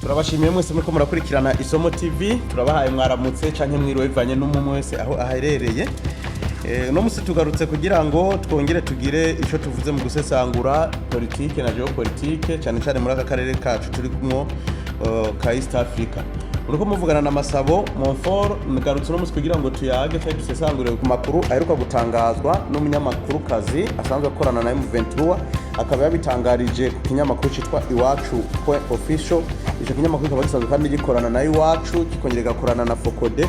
turabashimiye mwese muko murakurikirana Isomo TV. Turabahaye mwaramutse canke mwiriwe bivanye n'umwe wese aho aherereye. No musi tugarutse kugira ngo twongere tugire ico tuvuze mu gusesangura politike na geopolitike cyane cyane muri aka karere kacu turi kumwo ka East Africa. Uriko muvugana na Masabo Monfort ngarutse no musi kugira ngo tuyage cyane dusesangure ku makuru aheruka gutangazwa n'umunyamakuru kazi asanzwe akorana na M23 akaba yabitangarije ku kinyamakuru citwa iwacu.official. Ico kinyamakuru kikaba gisanzwe kandi gikorana na iwacu kikongera gakorana na Fokode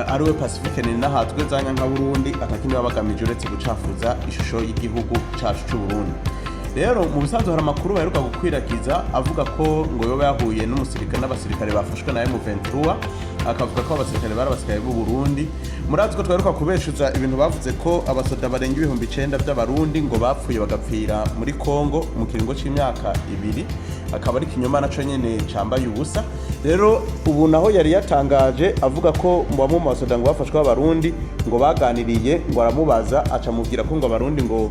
ariwe Pacifique ni nahatwe zanya nka Burundi atakimwe babagamije uretse gucafuza ishusho y'igihugu cacu cy'u Burundi. Rero mu bisanzwe hari amakuru baheruka gukwirakiza avuga ko ngo Yoba yahuye n'umusirikare n'abasirikare bafashwe na M23 akavuga ko abasirikare barabasikaye b'u Burundi. Murazi ko twaheruka kubeshuza ibintu bavuze ko abasoda barenga 9,000 by'abarundi ngo bapfuye bagapfira muri Kongo mu kiringo c'imyaka 2 akaba ari kinyoma naco nyene cambaye ubusa. Rero ubu naho yari yatangaje avuga ko mu basoda ngo bafashwe abarundi ngo baganiriye ngo aramubaza aca mubwira ko ngo abarundi ngo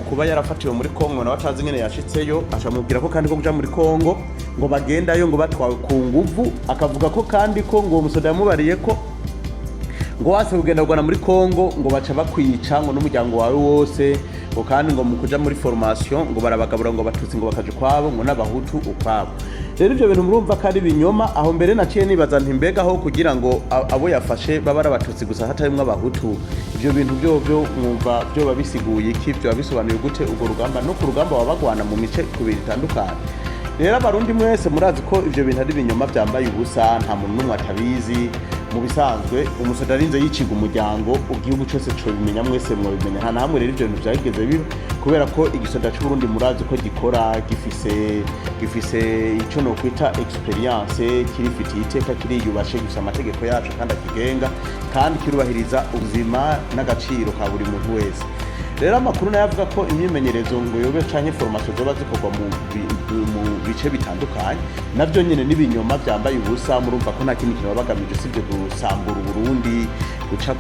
kuba yarafatiwe muri Kongo na batazi nyene yashitseyo aca mubwira ko kandi ko kuja muri Kongo ngo bagendayo ngo batwawe ku nguvu akavuga ko kandi ko ngo umusoda yamubariye ko ngo wase kugenda kugana muri Kongo ngo baca bakwica ngo n'umuryango wawe wose ngo kandi ngo mu kuja muri formation ngo barabagabura ngo batutsi ngo bakaje kwabo ngo n'abahutu ukwabo. Rero ivyo bintu murumva ko ari binyoma aho mbere naciye nibaza nti mbega aho kugira ngo abo yafashe babara abatutsi gusa hatarimwe abahutu ivyo bintu byo mwumva byo babisiguye iki byo babisobanuye gute ubwo rugamba no ku rugamba babagwana mu mice kubiri itandukanye. Rero abarundi mwese murazi ko ivyo bintu ari binyoma byambaye ubusa nta muntu numwe atabizi. Mu bisanzwe umusoda arinze yiciga umuryango igihugu cyose cyo bimenya mwese mwabimenya nta namwe. Rero ivyo bintu byageze biba kubera ko igisoda cy'u Burundi murazi ko gikora gifise ico no kwita experience kirifitiye iteka kiriyubashe gusa amategeko yacu kandi akigenga kandi kirubahiriza ubuzima n'agaciro ka buri muntu wese. Rero amakuru nayavuga ko imyimenyerezo ngo Yobe canke formation zoba zikorwa mu bice bitandukanye navyo nyene nibinyoma byambaye ubusa. Murumva ko nta kintu kibabagamije sivyo gusambura Burundi guca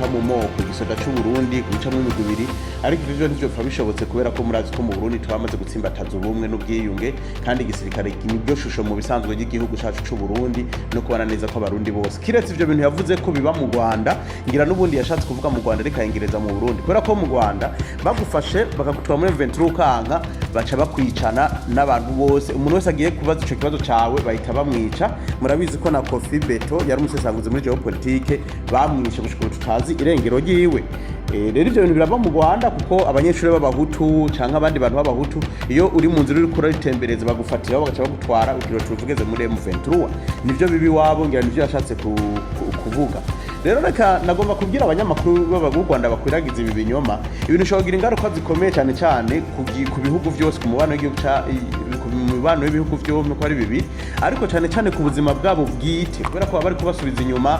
mu moko igisoda cy'u Burundi guca mu migubiri ariko ivyo nivyo bishobotse kubera ko murazi ko mu Burundi twamaze gutsimbataza ubumwe n'ubwiyunge kandi igisirikare nibyo shusho mu bisanzwe y'igihugu cyacu cy'u Burundi no kubana neza ko abarundi bose kiretse ivyo bintu yavuze ko biba mu Rwanda ngira n'ubundi yashatse kuvuga mu Rwanda reka ingereza mu Burundi kubera ko mu Rwanda bagufashe bakagutwara muri 23 kanka baca bakwicana n'abantu bose umuntu wese agiye kubaza ico kibazo cawe bahita bamwica. Murabizi ko na Kofi Beto yari umusesanguzi muri geopolitike bamwishe gushika tutazi irengero ryiwe. Rero ivyo bintu biraba mu Rwanda kuko abanyeshuri b'abahutu canke abandi bantu b'abahutu iyo uri mu nzira uri kuratembereza bagufatira bagaca bagutwara ukiro tuvugeze muri M23 nivyo bibi wabo ngira nivyo yashatse kuvuga. Rero reka nagomba kubwira abanyamakuru b'u Rwanda bakwiragiza ibi binyoma ibintu shogira ingaruka zikomeye cyane cyane ku bihugu byose ku mubano w'ibihugu byo nuko ari bibi ariko cyane cyane ku buzima bwabo bwite kubera ko bari kubasubiza inyuma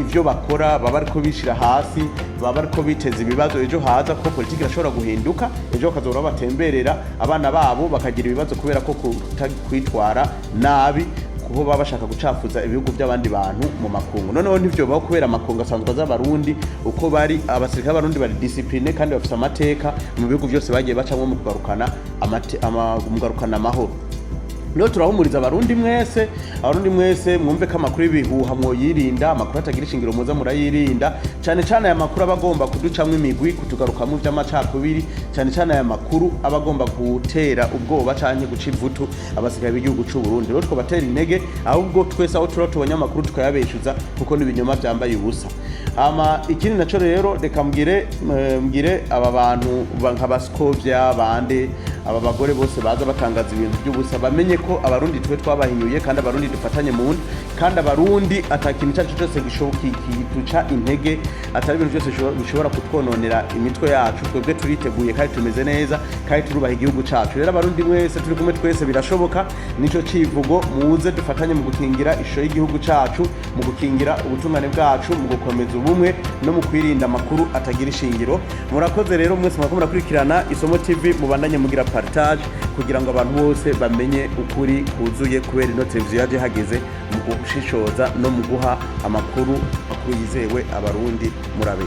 ivyo bakora baba ariko bishira hasi baba ariko biteza ibibazo ejo haza ko politiki irashobora guhinduka ejo bakazora batemberera abana babo bakagira ibibazo kubera ko kwitwara nabi kuho baba bashaka gucafuza ibihugu by'abandi bantu mu makungu. Noneho nivyo baho kubera amakungu asanzwe z'abarundi uko bari abasirikare b'abarundi bari discipline kandi bafite amateka mu bihugu byose bagiye bacamwe mu kugarukana amahoro. No turahumuriza abarundi mwese mwumve ko amakuru y'ibihuha mwo yirinda amakuru atagira ishingiro muza murayirinda cyane cyane aya makuru abagomba kuducamwe imigwi kutugaruka mu by'amacakubiri cyane cyane aya makuru abagomba gutera ubwoba canke guca ivutu abasirikare b'igihugu cy'u Burundi. Rero twobatera intege ahubwo twese aho tubonye amakuru tukayabeshuza kuko nibinyoma byambaye ubusa. Ikindi naco rero reka mbwire aba bantu nk'abaskovya bande aba bagore bose baza batangaza ibintu by'ubusa bamenye ko abarundi twe twabahinyuye kandi abarundi dufatanye mu nda kandi abarundi atakintu cyacu cyose gishoboka duca intege atari ibintu byose bishobora kutwononera imitwe yacu. Twebwe turiteguye kandi tumeze neza kandi turubaha igihugu cacu. Rero abarundi mwese turi kumwe twese birashoboka nico civugo muze dufatanye mu gukingira ishusho y'igihugu cacu mu gukingira ubutungane bwacu mu gukomeza ubumwe no mu kwirinda amakuru atagira ishingiro. Murakoze rero mwese murakurikirana Isomo TV mubandanye mugira partage kugira ngo abantu bose bamenye ukuri kuzuye kubera ino televiziyo yaje hageze mu gushishoza no mu guha amakuru yizewe abarundi murabe.